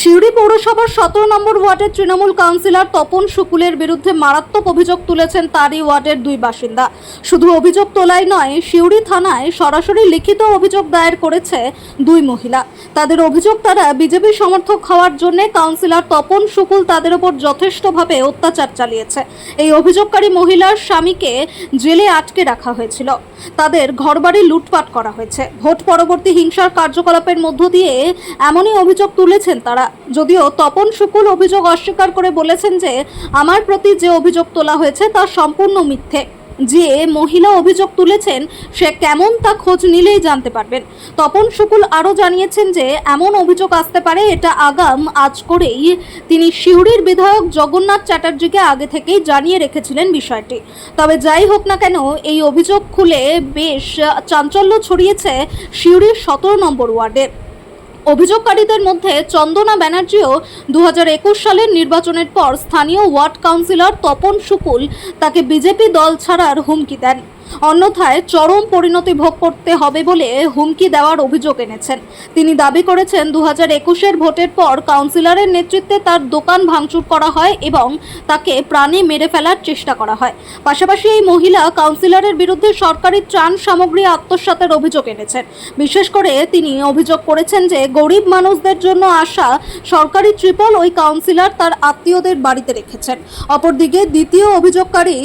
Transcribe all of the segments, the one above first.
সিউড়ি পৌরসভার 17 নম্বর ওয়ার্ডের তৃণমূল কাউন্সিলর তপন শুকুলের বিরুদ্ধে মারাত্মক অভিযোগ তুলেছেন তারই ওয়ার্ডের দুই বাসিন্দা। শুধু অভিযোগ তোলাই নয়, সিউড়ি থানায় সরাসরি লিখিত অভিযোগ দায়ের করেছে দুই মহিলা। তাদের অভিযোগ, তারা বিজেপি সমর্থক হওয়ার জন্য কাউন্সিলর তপন শুকুল তাদের উপর যথেষ্টভাবে অত্যাচার চালিয়েছে। এই অভিযোগকারী মহিলার স্বামীকে জেলে আটকে রাখা হয়েছিল, তাদের ঘরবাড়ি লুটপাট করা হয়েছে। ভোট পরবর্তী হিংসার কার্যকলাপের মধ্য দিয়ে এমনই অভিযোগ তুলেছেন তারা। যদিও তপন শুকুল অভিযোগ অস্বীকার করে বলেছেন যে আমার প্রতি যে অভিযোগ তোলা হয়েছে তা সম্পূর্ণ মিথ্যে। যে মহিলা অভিযোগ তুলেছেন সে কেমন তা খোঁজ নিলেই জানতে পারবেন। তপন শুকুল আরও জানিয়েছেন যে এমন অভিযোগ আসতে পারে এটা আগাম আজ করেই তিনি সিউড়ির বিধায়ক জগন্নাথ চ্যাটার্জিকে আগে থেকেই জানিয়ে রেখেছিলেন বিষয়টি। তবে যাই হোক না কেন, এই অভিযোগ খুলে বেশ চাঞ্চল্য ছড়িয়েছে সিউড়ির 17 নম্বর ওয়ার্ডে। অভিযোগকারীদের মধ্যে চন্দনা ব্যানার্জিও 2021 সালের নির্বাচনের পর স্থানীয় ওয়ার্ড কাউন্সিলর তপন শুকুল তাকে বিজেপি দল ছাড়ার হুমকি দেন, অন্যথায় চরম পরিণতি ভোগ করতে হবে বলে হুমকি দেওয়ার অভিযোগ এনেছেন। তিনি দাবি করেছেন 2021-এর ভোটের পর কাউন্সিলরের নেতৃত্বে তার দোকান ভাঙচুর করা হয় এবং তাকে প্রাণে মেরে ফেলার চেষ্টা করা হয়। পাশাপাশি এই মহিলা কাউন্সিলরের বিরুদ্ধে সরকারি ত্রাণ সামগ্রী আত্মসাতের অভিযোগ এনেছেন। বিশেষ করে তিনি অভিযোগ করেছেন যে গরিব মানুষদের জন্য আসা সরকারি ত্রিপল ওই কাউন্সিলর তার আত্মীয়দের বাড়িতে রেখেছেন। অপরদিকে দ্বিতীয় অভিযোগকারী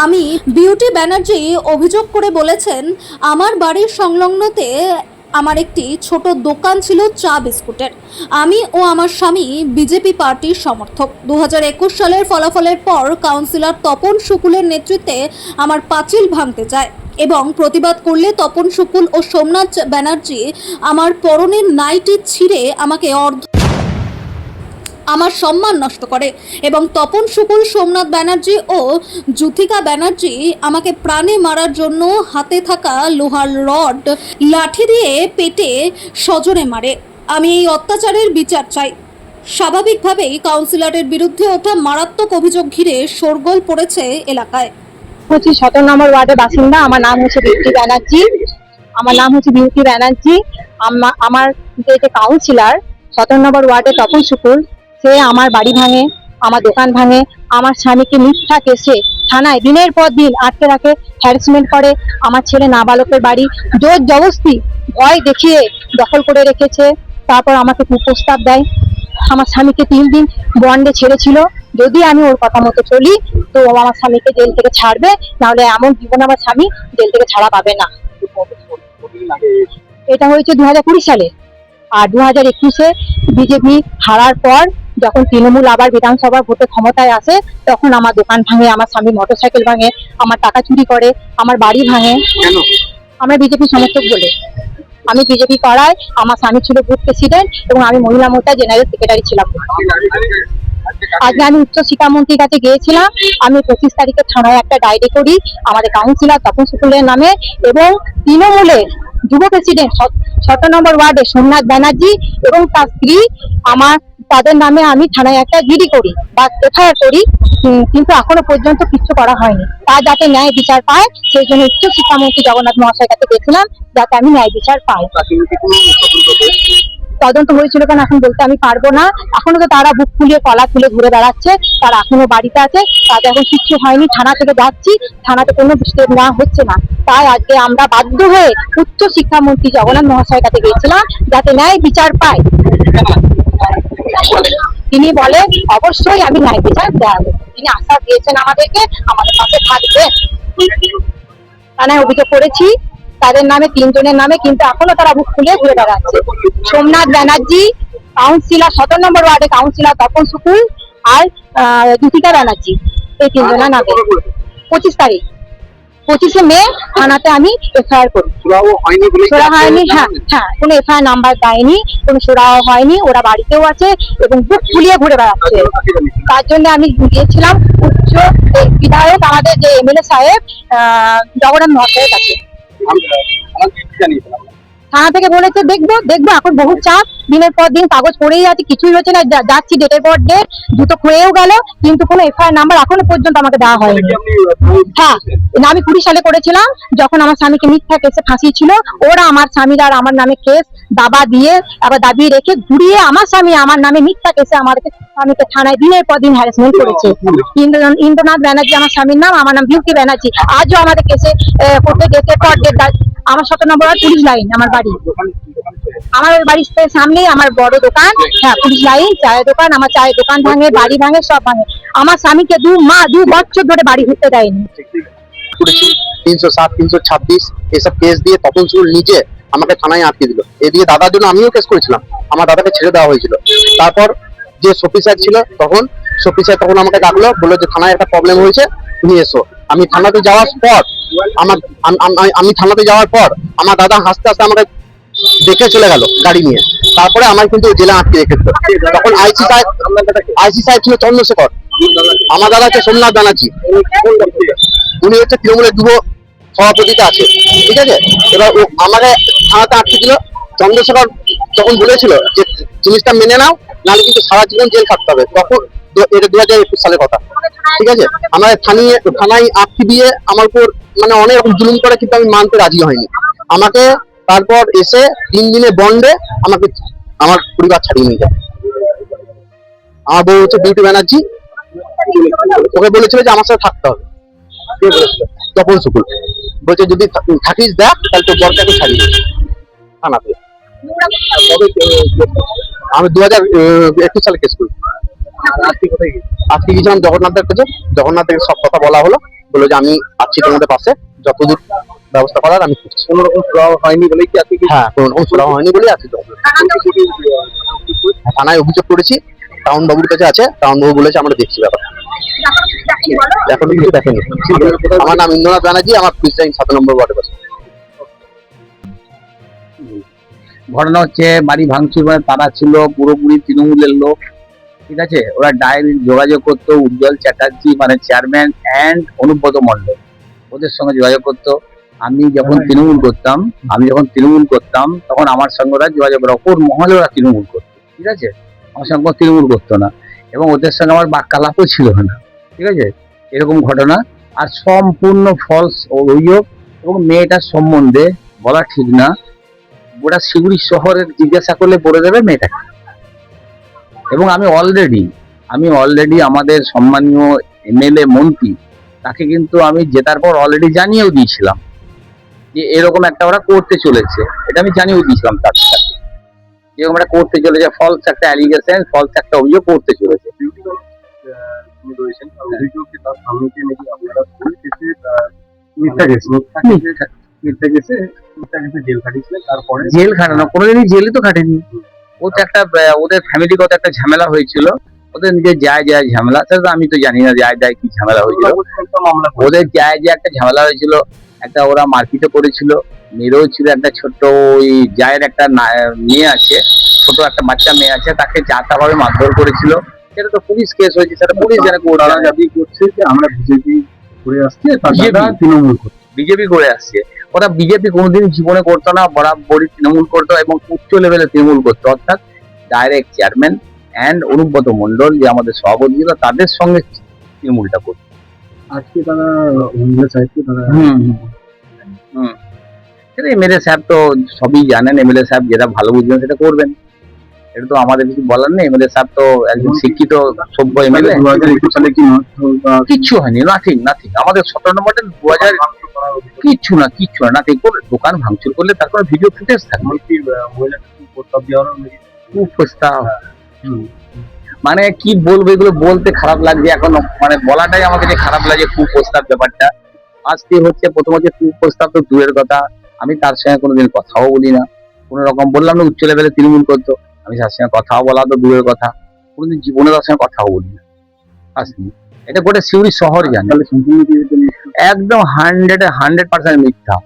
আমি বিউটি ব্যানার্জি অভিযোগ করে বলেছেন, আমার বাড়ির সংলগ্নতে আমার একটি ছোট দোকান ছিল চা বিস্কুটের। আমি ও আমার স্বামী বিজেপি পার্টির সমর্থক। 2021 সালের ফলাফলের পর কাউন্সিলর তপন শুকুলের নেতৃত্বে আমার পাঁচিল ভাঙতে যায় এবং প্রতিবাদ করলে তপন শুকুল ও সোমনাথ ব্যানার্জি আমার পরনের নাইটি ছিঁড়ে আমাকে আমার সম্মান নষ্ট করে এবং তপন শুকুল, সোমনাথ ব্যানার্জি ও জ্যোতিকা ব্যানার্জি আমাকে প্রাণে মারার জন্য হাতে থাকা লোহার রড লাঠি দিয়ে পেটে সজোরে মারে। আমি এই অত্যাচারের বিচার চাই। স্বাভাবিকভাবেই কাউন্সিলরের বিরুদ্ধে ওঠা মারাত্মক অভিযোগ ঘিরে শোরগোল পড়েছে এলাকায়। 17 নম্বর ওয়ার্ডের বাসিন্দা। আমার নাম হচ্ছে বিউটি ব্যানার্জি। আমার যে কাউন্সিলর 17 নম্বর ওয়ার্ডে তপন শুকুল, সে আমার বাড়ি ভাঙে, আমার দোকান ভাঙে, আমার স্বামীকে মিথ্যা কেসে থানায় দিনের পর দিন আটকে রাখে, হ্যারাসমেন্ট করে। আমার ছেলে নাবালকের বাড়ি জোর জবরদস্তি ভয় দেখিয়ে দখল করে রেখেছে। তারপর আমাকে কুপ্রস্তাব দেয়। আমার স্বামীকে 3 দিন বন্ডে ছেড়েছিল, যদি আমি ওর কথা মতো চলি তো আমার স্বামীকে জেল থেকে ছাড়বে, নাহলে এমন জীবন আমার স্বামী জেল থেকে ছাড়া পাবে না। এটা হয়েছে 2020 সালে। আর 2021-এ বিজেপি হারার পর যখন তৃণমূল আবার বিধানসভা ভোটে ক্ষমতায় আসে, তখন আমার দোকান ভাঙে, আমার স্বামী মোটরসাইকেল ভাঙে, আমার টাকা চুরি করে, আমার বাড়ি ভাঙে। আমরা বিজেপি সমর্থক বলে। আমি বিজেপি করায় আমার স্বামী ছিল বুথ প্রেসিডেন্ট এবং আমি মহিলা মোর্চা জেনারেল সেক্রেটারি ছিলাম। আজকে আমি উচ্চ শিক্ষামন্ত্রীর কাছে গিয়েছিলাম। আমি 25 তারিখে থানায় একটা ডায়েরি করি আমাদের কাউন্সিলর তপন শুকুলের নামে এবং তৃণমূলের যুব প্রেসিডেন্ট 17 নম্বর ওয়ার্ডে সোমনাথ ব্যানার্জি এবং তার স্ত্রী, তাদের নামে আমি থানায় একটা জিডি করি বা এফআইআর করি, কিন্তু এখনো পর্যন্ত কিছু করা হয়নি। তার যাতে ন্যায় বিচার পায় সেই জন্য উচ্চ শিক্ষামন্ত্রী জগন্নাথ মহাশয়ের কাছে গেছিলাম, যাতে আমি ন্যায় বিচার পাই। তদন্ত হয়েছিল কেন এখন বলতে আমি পারবো না। এখনো তো তারা বুক ফুলিয়ে কলা তুলে ঘুরে বেড়াচ্ছে, তারা এখনো বাড়িতে আছে, তাদের এখন কিচ্ছু হয়নি। থানা থেকে যাচ্ছি, থানাতে কোনো স্টেপ নেওয়া হচ্ছে না। তাই আজকে আমরা বাধ্য হয়ে উচ্চ শিক্ষামন্ত্রী জগন্নাথ মহাশয়ের কাছে গিয়েছিলাম, যাতে ন্যায় বিচার পায়। তিনি বলে অবশ্যই আমি ন্যায় বিচার দেওয়া। তিনি আশ্বাস দিয়েছেন আমাদেরকে, আমাদের পাশে থাকবেন। থানায় অভিযোগ করেছি তাদের নামে, 3 জনের নামে, কিন্তু এখনো তারা বুক খুলে ঘুরে বেড়াচ্ছে। সোমনাথ ব্যানার্জি কাউন্সিলর, 17 নম্বর ওয়ার্ডে কাউন্সিলর তপন শুকুল আর জ্যোতিকা ব্যানার্জি, এই 3 জনের নামে 25 তারিখ 25শে মে থানাতে আমি এফআইআর করি। সোরা হয়নি, হ্যাঁ, কোনো এফআইআর নাম্বার দেয়নি, কোনো সোরাও হয়নি। ওরা বাড়িতেও আছে এবং বুক ফুলিয়ে ঘুরে বেড়াচ্ছে। তার জন্য আমি গিয়েছিলাম উচ্চ বিধায়ক আমাদের যে এমএলএ সাহেব জগন্নাথ মহাশয়ের কাছে। থানা থেকে বলেছে দেখবো, এখন বহু চাপ, দিনের পর দিন কাগজ পড়েই আছে, কিছুই হচ্ছে না। যাচ্ছি ডেটের পর ডেট, জুতো ক্ষয়েও গেল, কিন্তু কোনো এফআইআর নাম্বার এখনো পর্যন্ত আমাকে দেওয়া হয়নি। হ্যাঁ, আমি 20 সালে করেছিলাম, যখন আমার স্বামীকে মিথ্যা কেসে ফাঁসিয়েছিল। ওরা আমার স্বামীর আর আমার নামে কেস দাবা দিয়ে আবার দাবিয়ে রেখে ঘুরিয়ে আমার স্বামী আমার নামে মিথ্যা কেসে আমাদেরকে স্বামীকে থানায় দিনের পর দিন হ্যারাসমেন্ট করেছে। ইন্দ্রনাথ ব্যানার্জি আমার স্বামীর নাম, আমার নাম বিউটি ব্যানার্জি। আজও আমাদের কেসে করতে ডেটের পর ডেট। আমার 17 নম্বর পুলিশ লাইন আমার বাড়ি। আমার বাড়ির সামনেই আমার বড় দোকান, হ্যাঁ পুলিশ লাইন, চায়ের দোকান। আমার চায়ের দোকান ভাঙে, বাড়ি ভাঙে, সব ভাঙে। আমার স্বামীকে 2 বছর ধরে বাড়ি ঢুকতে দেয়নি। 307, 326 এসব কেস দিয়ে তপন সুকুল নিজে আমাকে থানায় আটকে দিল। এদিকে দাদার জন্য আমিও কেস করেছিলাম, আমার দাদাকে ছেড়ে দেওয়া হয়েছিল। তারপর যে সফি স্যার ছিল তখন, সফি স্যার তখন আমাকে ডাকলো, বললো যে থানায় একটা প্রবলেম হয়েছে, তুমি এসো। আমি থানাতে যাওয়ার পর আমি থানাতে যাওয়ার পর আমার দাদা হাসতে হাসতে আমাকে দেখে চলে গেল গাড়ি নিয়ে। তারপরে আমার কিন্তু জেলে আটকে রেখেছিল। তখন আইসি সাহেব ছিল চন্দ্রশেখর, আমার দাদা হচ্ছে সোমনাথ ব্যানার্জি, উনি হচ্ছে তৃণমূলের যুব সভাপতিতে আছে, ঠিক আছে। এবার ও আমাকে থানাতে আটকে দিল। চন্দ্রশেখর যখন বলেছিল যে জিনিসটা মেনে নাও, নাহলে কিন্তু সারা জীবন জেল থাকতে হবে, তখন এটা 2021 সালের কথা, ঠিক আছে। আমার থানায় আটকে দিয়ে আমার উপর মানে অনেক রকম জুলুম করে, কিন্তু আমি মানতে রাজি হয়নি। আমাকে তারপর এসে 3 দিনের বন্ডে আমাকে আমার পরিবার ছাড়িয়ে নিয়ে যায়। আমার বউ হচ্ছে বিউটি ব্যানার্জি, ওকে বলেছিল যে আমার সাথে থাকতে হবে। কে বলেছিল? তপন সুকুল বলছে যদি থাকিস দেখ, তাহলে তোর বরটাকে ছাড়িয়ে থানাতে। আমি 2021 সালে কেস করি। আজকে গেছিলাম জগন্নাথের কাছে, জগন্নাথ থেকে সব কথা বলা হলো, বললো যে আমি আছি তোমাদের পাশে, যতদূর ব্যবস্থা করার আমি করছি। কোনো রকম সুরাহ হয়নি বলেই কি আজকে? হ্যাঁ, কোনো রকম সুরাহ হয়নি বলেই আছি। থানায় অভিযোগ করেছি, টাউন বাবুর কাছে আছে, টাউন বাবু বলেছে আমরা দেখছি ব্যাপার, এখন কিছু দেখেনি। আমার নাম ইন্দ্রনাথ ব্যানার্জি, আমার পুলিশ লাইন 7 নম্বর ওয়ার্ডে বসে। ঘটনা হচ্ছে বাড়ি ভাঙচুর মানে তারা ছিল পুরোপুরি তৃণমূলের লোক, ঠিক আছে। ওরা ডাইরেক্ট যোগাযোগ করতো উজ্জ্বল চ্যাটার্জি মানে চেয়ারম্যান অ্যান্ড অনুব্রত মণ্ডল, ওদের সঙ্গে যোগাযোগ করতো। আমি যখন তৃণমূল করতাম তখন আমার সঙ্গে ওরা যোগাযোগ করে, ওর মহলে ওরা তৃণমূল করতো, ঠিক আছে। আমার সঙ্গে কোনো তৃণমূল করতো না, এবং ওদের সঙ্গে আমার বাক্যালাপও ছিল না, ঠিক আছে। এরকম ঘটনা, আর সম্পূর্ণ ফলস অভিযোগ। এবং মেয়েটার সম্বন্ধে বলা ঠিক না, গোটা শিউড়ি শহরের জিজ্ঞাসা করলে বলে দেবে মেয়েটাকে। এবং আমি অলরেডি আমাদের সম্মানীয় এমএলএ মন্ত্রী, তাকে কিন্তু আমি জেতার পর অলরেডি জানিয়েও দিয়েছিলাম যে এরকম একটা ওরা করতে চলেছে। এটা আমি জানিয়েও দিয়েছিলাম তার সাথে, যেরকম একটা করতে চলেছে, ফলস একটা অ্যালিগেশন, ফলস একটা অভিযোগ করতে চলেছে। জেল খাটানো, কোনোদিনই জেলে তো খাটেনি। ও তো একটা ওদের ফ্যামিলিগত একটা ঝামেলা হয়েছিল, ওদের নিজের যায় ঝামেলা, সেটা তো আমি তো জানি না যায় কি ঝামেলা হয়েছিল। ওদের যায় একটা ঝামেলা হয়েছিল, একটা ওরা মারপিটও করেছিল, মেয়েও ছিল। একটা ছোট্ট ওই জায়ের একটা মেয়ে আছে, ছোট একটা বাচ্চা মেয়ে আছে, তাকে ভাবে মারধর করেছিল। সেটা তো পুলিশ কেস হয়েছে, সেটা পুলিশ জানে দাবি করছে যে আমরা বিজেপি করে আসছি, তৃণমূল বিজেপি করে আসছে। ওরা বিজেপি কোনোদিন জীবনে করতো না, বরাবরই তৃণমূল করতো, এবং উচ্চ লেভেলে তৃণমূল করতো, অর্থাৎ direct chairman and Anubrata Mondal যে আমাদের সভাপতি ছিল, তাদের সঙ্গে তৃণমূলটা করতো। আজকে তারা সেটা এমএলএ সাহেব তো সবই জানেন, এমএলএ সাহেব যেটা ভালো বুঝবেন সেটা করবেন, এটা তো আমাদের কিছু বলার নেই। এমএলএ সাহেব তো একজন শিক্ষিত সভ্য এমএলএ। কিচ্ছু হয়নি, নাথিং। আমাদের 17 নম্বরটা 2000 কিচ্ছু না, নাথিং। দোকান ভাঙচুর করলে তার কোনো ভিডিও ফুটেজ থাকবে, প্রস্তাব মানে কি বলবো, এগুলো বলতে খারাপ লাগছে এখন, মানে বলাটাই আমাকে যে খারাপ লাগে। কুপ্রস্তাব ব্যাপারটা আজকে হচ্ছে, প্রথম হচ্ছে কুপ্রস্তাব তো দূরের কথা, আমি তার সঙ্গে কোনোদিন কথাও বলি না। কোনো রকম বললাম না, উচ্চ লেভেলে তৃণমূল করতো, আমি তার সঙ্গে কথাও বলা তো দূরের কথা, কোনোদিন জীবনে তার সঙ্গে কথাও বলি না। আসলে এটা গোটা শিউড়ি শহর জানে, একদম 100% মিথ্যা।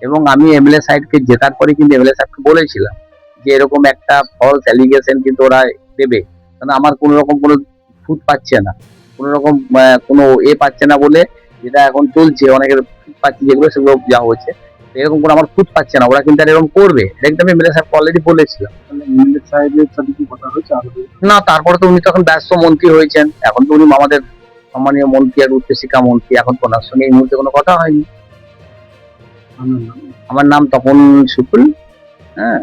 এবং আমি এমএলএ সাহেবকে জেতার পরে কিন্তু এমএলএ সাহেবকে বলেছিলাম যে এরকম একটা ফলস অ্যালিগেশন কিন্তু ওরা দেবে, কারণ আমার কোনো রকম কোনো ফুট পাচ্ছে না, কোনো রকম কোনো পাচ্ছে না বলে, যেটা এখন চলছে অনেকের ফুট পাচ্ছে যেগুলো, সেগুলো যা হচ্ছে। তো এরকম করে আমার খুঁত পাচ্ছে না, ওরা কিন্তু আর এরকম করবে, এটা কিন্তু আমি এমএলএ সাহেব অলরেডি বলেছিলাম। এমএলএ সাহেবের সাথে কি কথা হয়েছে আরো? না, তারপরে তো উনি তো এখন ব্যস্ত মন্ত্রী হয়েছেন, এখন তো উনি আমাদের সম্মানীয় মন্ত্রী আর উচ্চশিক্ষা মন্ত্রী, এখন তো ওনার সঙ্গে এই মুহূর্তে কোনো কথা হয়নি। আমার নাম আমার নাম তপন শুকুল। হ্যাঁ,